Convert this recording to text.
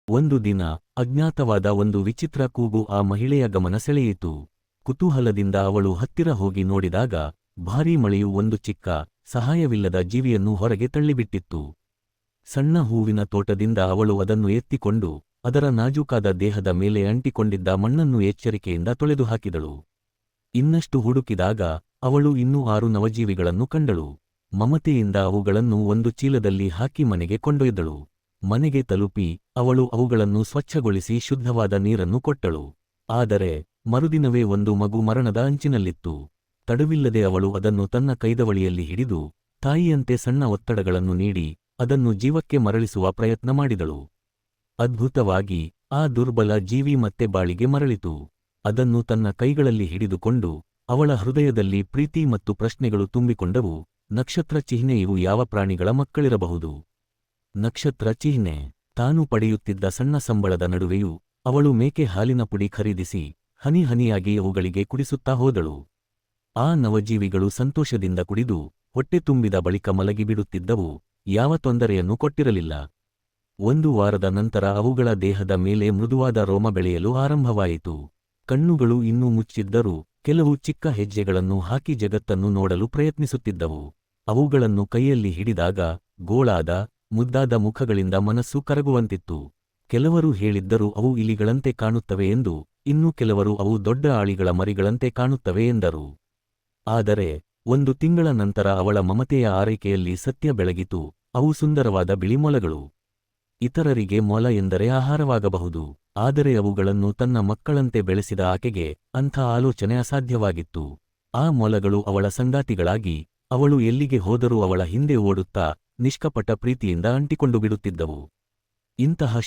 ಒಂದು ದಿನ ಅಜ್ಞಾತವಾದ ಒಂದು ವಿಚಿತ್ರ ಕೂಗು ಆ ಮಹಿಳೆಯ ಗಮನ ಸೆಳೆಯಿತು. ಕುತೂಹಲದಿಂದ ಅವಳು ಹತ್ತಿರ ಹೋಗಿ ನೋಡಿದಾಗ ಭಾರೀ ಮಳೆಯು ಒಂದು ಚಿಕ್ಕ, ಸಹಾಯವಿಲ್ಲದ ಜೀವಿಯನ್ನು ಹೊರಗೆ ತಳ್ಳಿಬಿಟ್ಟಿತ್ತು. ಸಣ್ಣ ಹೂವಿನ ತೋಟದಿಂದ ಅವಳು ಅದನ್ನು ಎತ್ತಿಕೊಂಡು ಅದರ ನಾಜೂಕಾದ ದೇಹದ ಮೇಲೆ ಅಂಟಿಕೊಂಡಿದ್ದ ಮಣ್ಣನ್ನು ಎಚ್ಚರಿಕೆಯಿಂದ ತೊಳೆದುಹಾಕಿದಳು. ಇನ್ನಷ್ಟು ಹುಡುಕಿದಾಗ ಅವಳು ಇನ್ನೂ 6 ನವಜೀವಿಗಳನ್ನು ಕಂಡಳು. ಮಮತೆಯಿಂದ ಅವುಗಳನ್ನು ಒಂದು ಚೀಲದಲ್ಲಿ ಹಾಕಿ ಮನೆಗೆ ಕೊಂಡೊಯ್ದಳು. ಮನೆಗೆ ತಲುಪಿ ಅವಳು ಅವುಗಳನ್ನು ಸ್ವಚ್ಛಗೊಳಿಸಿ ಶುದ್ಧವಾದ ನೀರನ್ನು ಕೊಟ್ಟಳು. ಆದರೆ ಮರುದಿನವೇ ಒಂದು ಮಗು ಮರಣದ ಅಂಚಿನಲ್ಲಿತ್ತು. ತಡವಿಲ್ಲದೆ ಅವಳು ಅದನ್ನು ತನ್ನ ಕೈದವಳಿಯಲ್ಲಿ ಹಿಡಿದು ತಾಯಿಯಂತೆ ಸಣ್ಣ ಒತ್ತಡಗಳನ್ನು ನೀಡಿ ಅದನ್ನು ಜೀವಕ್ಕೆ ಮರಳಿಸುವ ಪ್ರಯತ್ನ ಮಾಡಿದಳು. ಅದ್ಭುತವಾಗಿ ಆ ದುರ್ಬಲ ಜೀವಿ ಮತ್ತೆ ಬಾಳಿಗೆ ಮರಳಿತು. ಅದನ್ನು ತನ್ನ ಕೈಗಳಲ್ಲಿ ಹಿಡಿದುಕೊಂಡು ಅವಳ ಹೃದಯದಲ್ಲಿ ಪ್ರೀತಿ ಮತ್ತು ಪ್ರಶ್ನೆಗಳು ತುಂಬಿಕೊಂಡವು. ನಕ್ಷತ್ರ ಚಿಹ್ನೆ. ಇವು ಯಾವ ಪ್ರಾಣಿಗಳ ಮಕ್ಕಳಿರಬಹುದು? ನಕ್ಷತ್ರ ಚಿಹ್ನೆ. ತಾನು ಪಡೆಯುತ್ತಿದ್ದ ಸಣ್ಣ ಸಂಬಳದ ನಡುವೆಯೂ ಅವಳು ಮೇಕೆ ಹಾಲಿನ ಪುಡಿ ಖರೀದಿಸಿ ಹನಿ ಹನಿಯಾಗಿ ಅವುಗಳಿಗೆ ಕುಡಿಸುತ್ತಾ ಹೋದಳು. ಆ ನವಜೀವಿಗಳು ಸಂತೋಷದಿಂದ ಕುಡಿದು ಹೊಟ್ಟೆ ತುಂಬಿದ ಬಳಿಕ ಮಲಗಿಬಿಡುತ್ತಿದ್ದವು. ಯಾವ ತೊಂದರೆಯನ್ನು ಕೊಟ್ಟಿರಲಿಲ್ಲ. 1 ವಾರದ ನಂತರ ಅವುಗಳ ದೇಹದ ಮೇಲೆ ಮೃದುವಾದ ರೋಮ ಬೆಳೆಯಲು ಆರಂಭವಾಯಿತು. ಕಣ್ಣುಗಳು ಇನ್ನೂ ಮುಚ್ಚಿದ್ದರೂ ಕೆಲವು ಚಿಕ್ಕ ಹೆಜ್ಜೆಗಳನ್ನು ಹಾಕಿ ಜಗತ್ತನ್ನು ನೋಡಲು ಪ್ರಯತ್ನಿಸುತ್ತಿದ್ದವು. ಅವುಗಳನ್ನು ಕೈಯಲ್ಲಿ ಹಿಡಿದಾಗ ಗೋಳಾದ, ಮುದ್ದಾದ ಮುಖಗಳಿಂದ ಮನಸ್ಸು ಕರಗುವಂತಿತ್ತು. ಕೆಲವರು ಹೇಳಿದ್ದರು ಅವು ಇಲಿಗಳಂತೆ ಕಾಣುತ್ತವೆ ಎಂದು, ಇನ್ನೂ ಕೆಲವರು ಅವು ದೊಡ್ಡ ಆಳಿಗಳ ಮರಿಗಳಂತೆ ಕಾಣುತ್ತವೆ ಎಂದರು. ಆದರೆ 1 ತಿಂಗಳ ನಂತರ ಅವಳ ಮಮತೆಯ ಆರೈಕೆಯಲ್ಲಿ ಸತ್ಯ ಬೆಳಗಿತು. ಅವು ಸುಂದರವಾದ ಬಿಳಿ ಮೊಲಗಳು. ಇತರರಿಗೆ ಮೊಲ ಎಂದರೆ ಆಹಾರವಾಗಬಹುದು. ಆದರೆ ಅವುಗಳನ್ನು ತನ್ನ ಮಕ್ಕಳಂತೆ ಬೆಳೆಸಿದ ಆಕೆಗೆ ಅಂಥ ಆಲೋಚನೆ ಅಸಾಧ್ಯವಾಗಿತ್ತು. ಆ ಮೊಲಗಳು ಅವಳ ಸಂಗಾತಿಗಳಾಗಿ ಅವಳು ಎಲ್ಲಿಗೆ ಹೋದರೂ ಅವಳ ಹಿಂದೆ ಓಡುತ್ತಾ ನಿಷ್ಕಪಟ ಪ್ರೀತಿಯಿಂದ ಅಂಟಿಕೊಂಡು ಬಿಡುತ್ತಿದ್ದವು. ಇಂತಹ